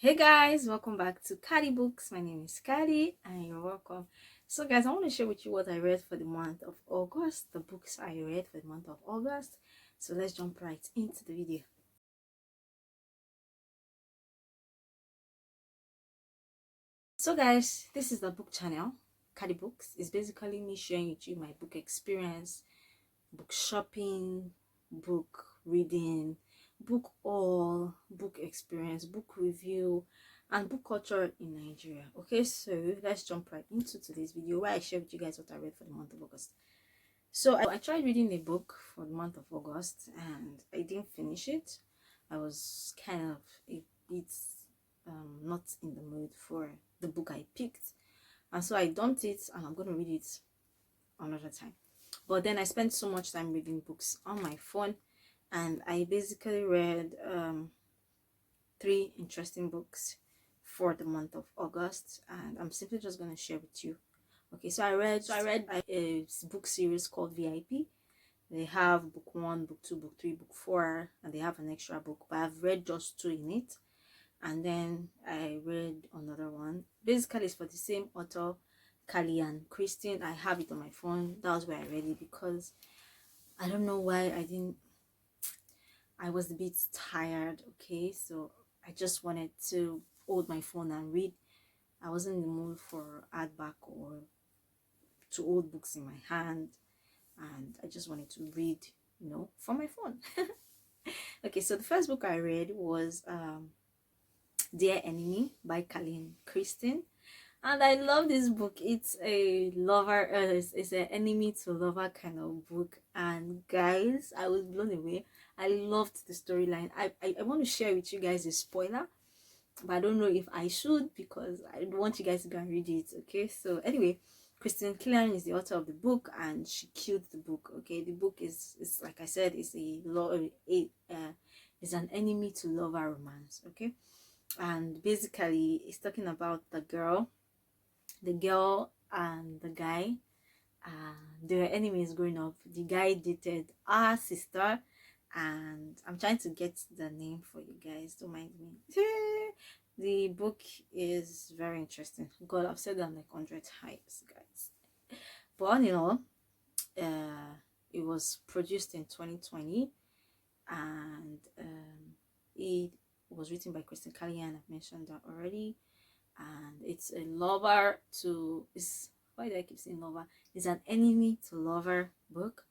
Hey guys, welcome back to Kadi Books. My name is Kadi and you're welcome. So guys, I want to share with you what I read for the month of August, the books I read for the month of August. So let's jump right into the video. So guys, this is the book channel, Kadi Books. It's basically me sharing with you my book experience, book shopping, book reading, book haul, book experience, book review, and book culture in Nigeria. Okay, so let's jump right into today's video where I share with you guys what I read for the month of August. So I tried reading a book for the month of August and I didn't finish it. I was kind of a bit not in the mood for the book I picked, and so I dumped it and I'm going to read it another time. But then I spent so much time reading books on my phone, and I basically read three interesting books for the month of August, and I'm simply just going to share with you. Okay, so I read a book series called VIP. They have book 1, book 2, book 3, book 4, and they have an extra book, but I've read just 2 in it. And then I read another one. Basically, it's for the same author, Callahan, Kristen. I have it on my phone. That was where I read it because I don't know why I was a bit tired. Okay, so I just wanted to hold my phone and read. I wasn't in the mood for hardback or to hold books in my hand, and I just wanted to read, from my phone. Okay, so the first book I read was Dear Enemy by Callahan Kristen. And I love this book. It's a lover, it's an enemy to lover kind of book. And guys, I was blown away. I loved the storyline. I want to share with you guys a spoiler, but I don't know if I should because I want you guys to go and read it. Okay, so anyway, Kristen Callahan is the author of the book, and she killed the book. Okay, the book is like I said, is is an enemy to lover romance. Okay, and basically, it's talking about the girl and the guy. They were enemies growing up. The guy dated our sister, and I'm trying to get the name for you guys. Don't mind me. The book is very interesting. God, I've said that like 100 times, guys. But all in all, it was produced in 2020, and it was written by Kristen Callahan. I've mentioned that already, and it's a lover to is why do I keep saying lover? It's an enemy to lover book.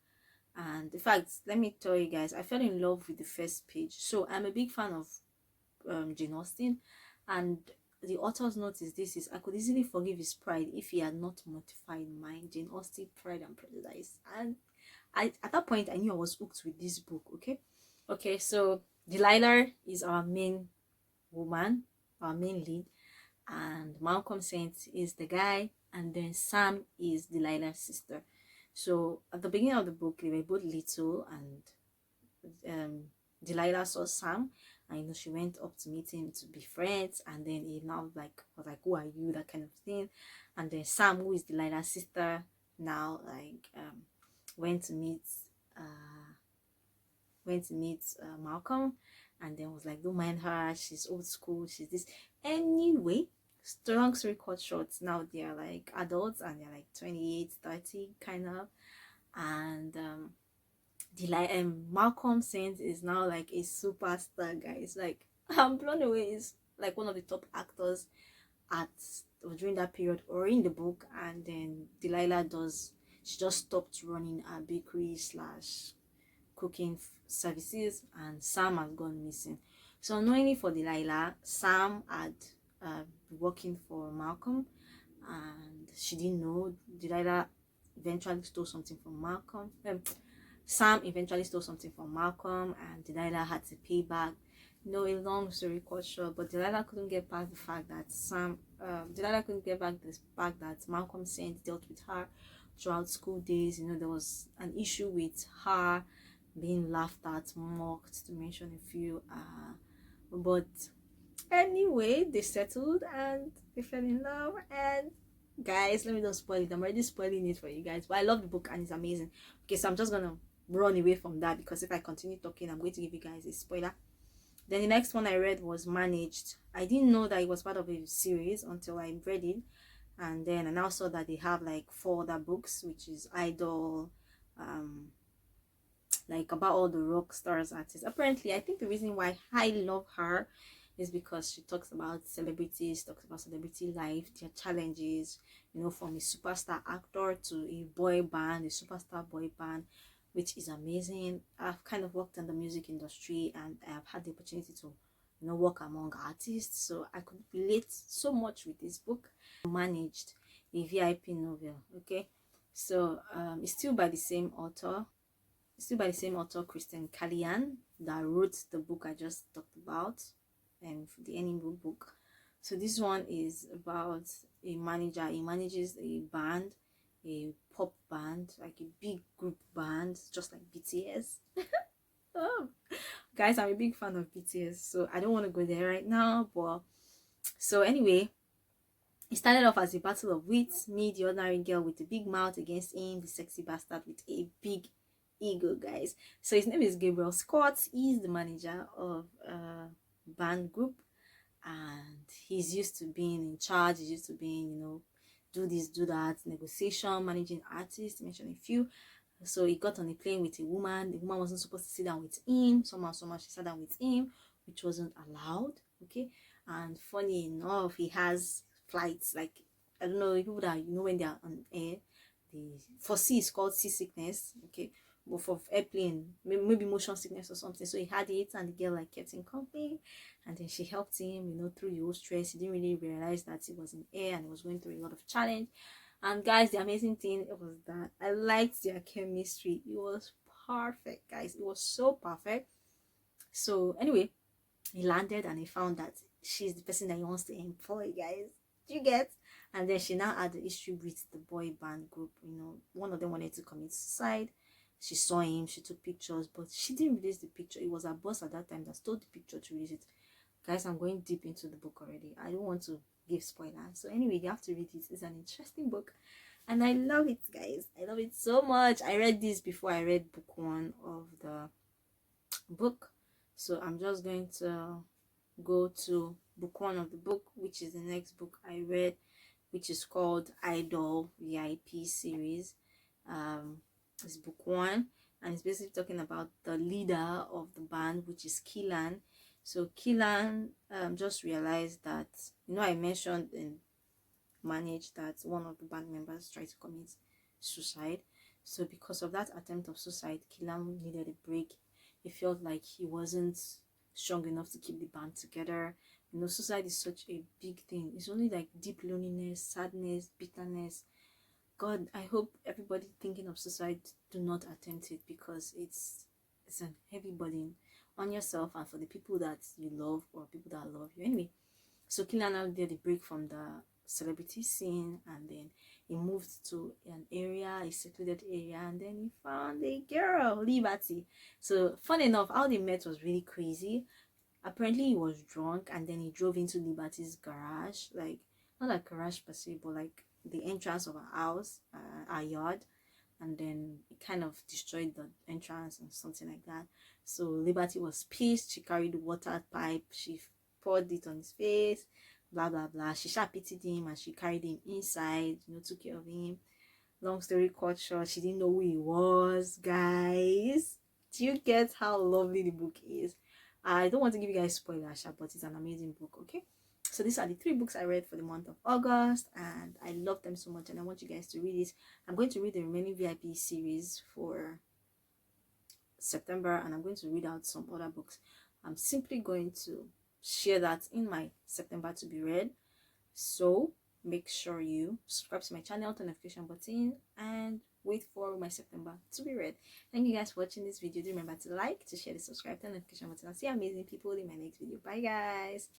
And in fact, let me tell you guys, I fell in love with the first page. So I'm a big fan of Jane Austen, and the author's note is this: is I could easily forgive his pride if he had not mortified mine. Jane Austen, Pride and Prejudice. And at that point I knew I was hooked with this book. Okay, so Delilah is our main woman, our main lead, and Malcolm Saint is the guy, and then Sam is Delilah's sister. So at the beginning of the book, they were both little, and Delilah saw Sam, and she went up to meet him to be friends, and then he now was like, "Who are you?" That kind of thing. And then Sam, who is Delilah's sister, now went to meet Malcolm, and then was like, "Don't mind her, she's old school, she's this." Anyway, long story cut short, now they are like adults and they're like 28, 30 kind of, and Malcolm Saint is now like a superstar, guys. Like, I'm blown away. He's like one of the top actors at during that period or in the book. And then Delilah she just stopped running a bakery slash cooking services, and Sam has gone missing. So unknowingly for Delilah, Sam had been working for Malcolm, and she didn't know. Delilah eventually stole something from Malcolm. Sam eventually stole something from Malcolm, and Delilah had to pay back. No, a long story cut short, but Delilah couldn't get past the fact that Delilah couldn't get back this fact that Malcolm Saint dealt with her throughout school days. There was an issue with her being laughed at, mocked, to mention a few. But anyway, they settled and they fell in love. And guys, let me not spoil it. I'm already spoiling it for you guys, but I love the book and it's amazing. Okay, so I'm just gonna run away from that because if I continue talking, I'm going to give you guys a spoiler. Then the next one I read was Managed. I didn't know that it was part of a series until I read it, and then I now saw that they have like 4 other books, which is Idol, like about all the rock stars artists. Apparently, I think the reason why I love her is because she talks about celebrities, talks about celebrity life, their challenges, you know, from a superstar actor to a boy band, a superstar boy band, which is amazing. I've kind of worked in the music industry, and I've had the opportunity to, you know, work among artists, so I could relate so much with this book. Managed, a VIP novel. Okay, so it's still by the same author, Kristen Callahan, that wrote the book I just talked about, and the Animal book. So this one is about a manager. He manages a band, a pop band, like a big group band, just like BTS. Oh, guys, I'm a big fan of BTS, so I don't want to go there right now. But so anyway, it started off as a battle of wits. Me, the ordinary girl with a big mouth, against him, the sexy bastard with a big ego, guys. So his name is Gabriel Scott. He's the manager of a band group, and he's used to being in charge. He's used to being, you know, do this, do that, negotiation, managing artists, to mention a few. So he got on a plane with a woman. The woman wasn't supposed to sit down with him. Somehow she sat down with him, which wasn't allowed. Okay. And funny enough, he has flights, like, I don't know, people that, you know, when they are on air, the for sea is called seasickness. Okay. But for airplane, maybe motion sickness or something. So he had it, and the girl like kept him company, and then she helped him, you know, through the whole stress. He didn't really realize that he was in air and he was going through a lot of challenge. And guys, the amazing thing was that I liked their chemistry. It was perfect, guys. It was so perfect. So anyway, he landed and he found that she's the person that he wants to employ, guys. Do you get? And then she now had the issue with the boy band group. You know, one of them wanted to commit suicide. She saw him, she took pictures, but she didn't release the picture. It was her boss at that time that stole the picture to release it. Guys, I'm going deep into the book already. I don't want to give spoilers. So anyway, you have to read it. It's an interesting book, and I love it, guys. I love it so much. I read this before I read book 1 of the book, so I'm just going to go to book 1 of the book, which is the next book I read, which is called Idol VIP series. It's book 1, and it's basically talking about the leader of the band, which is Killan. So Killan just realized that, you know, I mentioned in Managed that one of the band members tried to commit suicide. So because of that attempt of suicide, Killan needed a break. He felt like he wasn't strong enough to keep the band together. You know, suicide is such a big thing. It's only like deep loneliness, sadness, bitterness. God, I hope everybody thinking of suicide do not attempt it, because it's a heavy burden on yourself and for the people that you love or people that love you. Anyway, so Killian now did a break from the celebrity scene, and then he moved to an area, a secluded area, and then he found a girl, Liberty. So fun enough, how they met was really crazy. Apparently he was drunk, and then he drove into Liberty's garage, like not like garage per se, but like the entrance of our house, our yard, and then it kind of destroyed the entrance and something like that. So Liberty was pissed. She carried the water pipe, she poured it on his face, blah blah blah. She sharp pitied him, and she carried him inside, you know, took care of him. Long story cut short, she didn't know who he was, guys. Do you get how lovely the book is? I don't want to give you guys spoilers, but it's an amazing book. Okay, so these are the 3 books I read for the month of August, and I love them so much, and I want you guys to read it. I'm going to read the remaining VIP series for September, and I'm going to read out some other books. I'm simply going to share that in my September to be read. So make sure you subscribe to my channel, turn the notification button, and wait for my September to be read. Thank you guys for watching this video. Do remember to like, to share, to subscribe, turn the notification button, and see amazing people in my next video. Bye guys.